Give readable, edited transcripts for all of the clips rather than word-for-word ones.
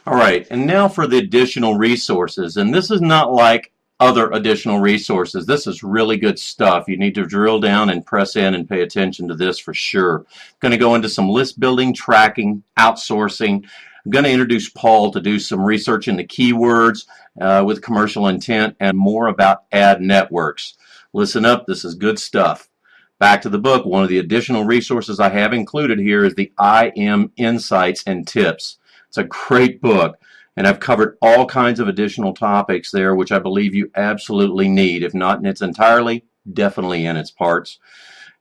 All right, and now for the additional resources. And this is not like other additional resources. This is really good stuff. You need to drill down and press in and pay attention to this for sure. I'm going to go into some list building, tracking, outsourcing. I'm going to introduce Paul to do some research into keywords with commercial intent and more about ad networks. Listen up, this is good stuff. Back to the book, one of the additional resources I have included here is the IM Insights and Tips. It's a great book, and I've covered all kinds of additional topics there, which I believe you absolutely need, if not in its entirety, definitely in its parts.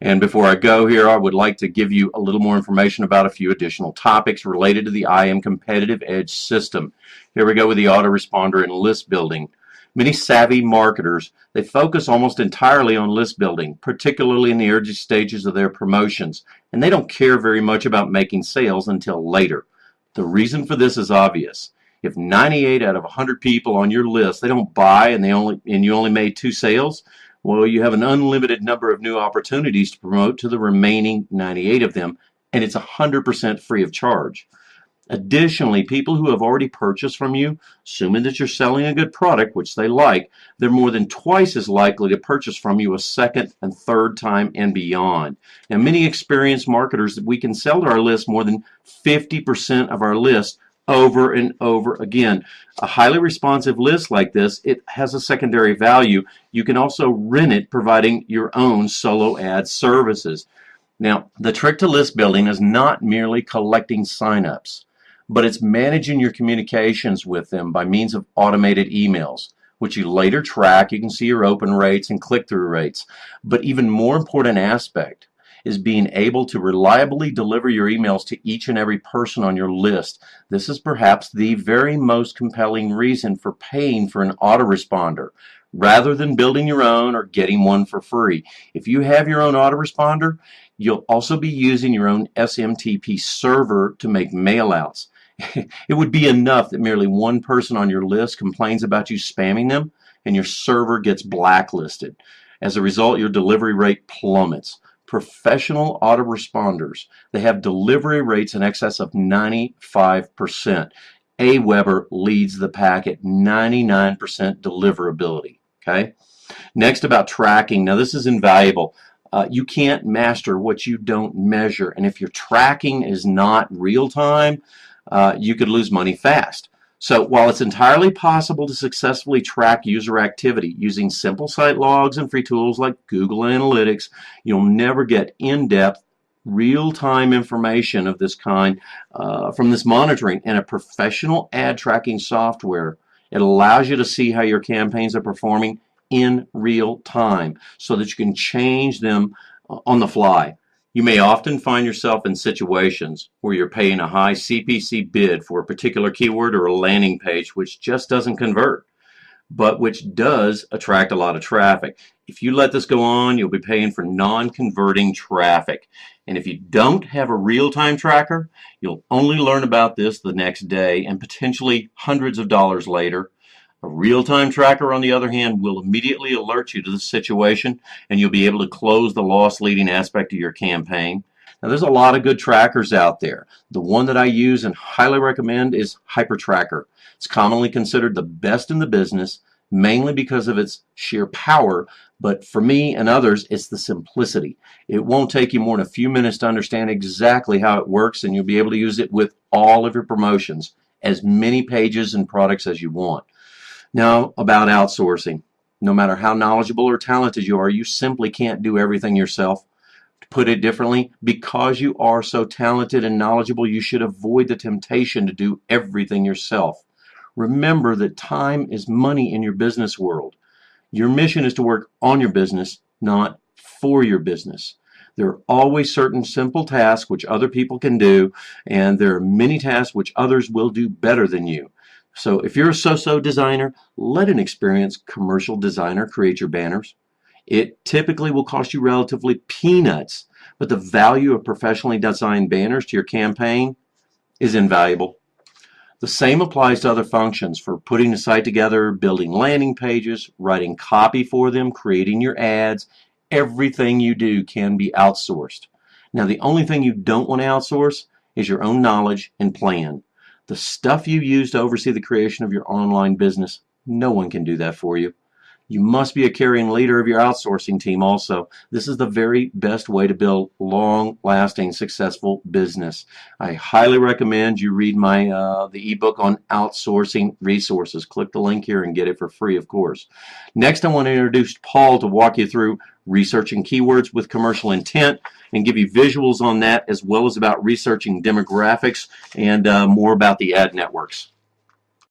And before I go here, I would like to give you a little more information about a few additional topics related to the IM Competitive Edge system. Here we go with the autoresponder and list building. Many savvy marketers, they focus almost entirely on list building, particularly in the early stages of their promotions, and they don't care very much about making sales until later. The reason for this is obvious. If 98 out of 100 people on your list, they don't buy and you only made 2 sales, well, you have an unlimited number of new opportunities to promote to the remaining 98 of them, and it's 100% free of charge. Additionally, people who have already purchased from you, assuming that you're selling a good product, which they like, they're more than twice as likely to purchase from you a second and third time and beyond. Now, many experienced marketers, we can sell to our list more than 50% of our list over and over again. A highly responsive list like this, it has a secondary value. You can also rent it, providing your own solo ad services. Now, the trick to list building is not merely collecting signups, but it's managing your communications with them by means of automated emails, which you later track. You can see your open rates and click-through rates. But even more important aspect is being able to reliably deliver your emails to each and every person on your list. This is perhaps the very most compelling reason for paying for an autoresponder rather than building your own or getting one for free. If you have your own autoresponder, you'll also be using your own SMTP server to make mailouts. It would be enough that merely one person on your list complains about you spamming them and your server gets blacklisted. As a result, your delivery rate plummets. Professional autoresponders, they have delivery rates in excess of 95%. AWeber leads the pack at 99% deliverability. Okay. Next, about tracking. Now, this is invaluable. You can't master what you don't measure, and if your tracking is not real time, you could lose money fast. So while it's entirely possible to successfully track user activity using simple site logs and free tools like Google Analytics, you'll never get in-depth, real-time information of this kind from this monitoring. And a professional ad tracking software, it allows you to see how your campaigns are performing in real time so that you can change them on the fly. You may often find yourself in situations where you're paying a high CPC bid for a particular keyword or a landing page which just doesn't convert, but which does attract a lot of traffic. If you let this go on, you'll be paying for non-converting traffic. And if you don't have a real-time tracker, you'll only learn about this the next day and potentially hundreds of dollars later. A real-time tracker, on the other hand, will immediately alert you to the situation, and you'll be able to close the loss-leading aspect of your campaign. Now, there's a lot of good trackers out there. The one that I use and highly recommend is HyperTracker. It's commonly considered the best in the business, mainly because of its sheer power, but for me and others, it's the simplicity. It won't take you more than a few minutes to understand exactly how it works, and you'll be able to use it with all of your promotions, as many pages and products as you want. Now, about outsourcing. No matter how knowledgeable or talented you are, you simply can't do everything yourself. To put it differently, because you are so talented and knowledgeable, you should avoid the temptation to do everything yourself. Remember that time is money in your business world. Your mission is to work on your business, not for your business. There are always certain simple tasks which other people can do, and there are many tasks which others will do better than you. So if you're a so-so designer, let an experienced commercial designer create your banners. It typically will cost you relatively peanuts, but the value of professionally designed banners to your campaign is invaluable. The same applies to other functions for putting the site together, building landing pages, writing copy for them, creating your ads. Everything you do can be outsourced. Now, the only thing you don't want to outsource is your own knowledge and plan. The stuff you use to oversee the creation of your online business, no one can do that for you. You must be a caring leader of your outsourcing team also. This is the very best way to build long-lasting, successful business. I highly recommend you read the ebook on outsourcing resources. Click the link here and get it for free, of course. Next, I want to introduce Paul to walk you through researching keywords with commercial intent and give you visuals on that, as well as about researching demographics and more about the ad networks.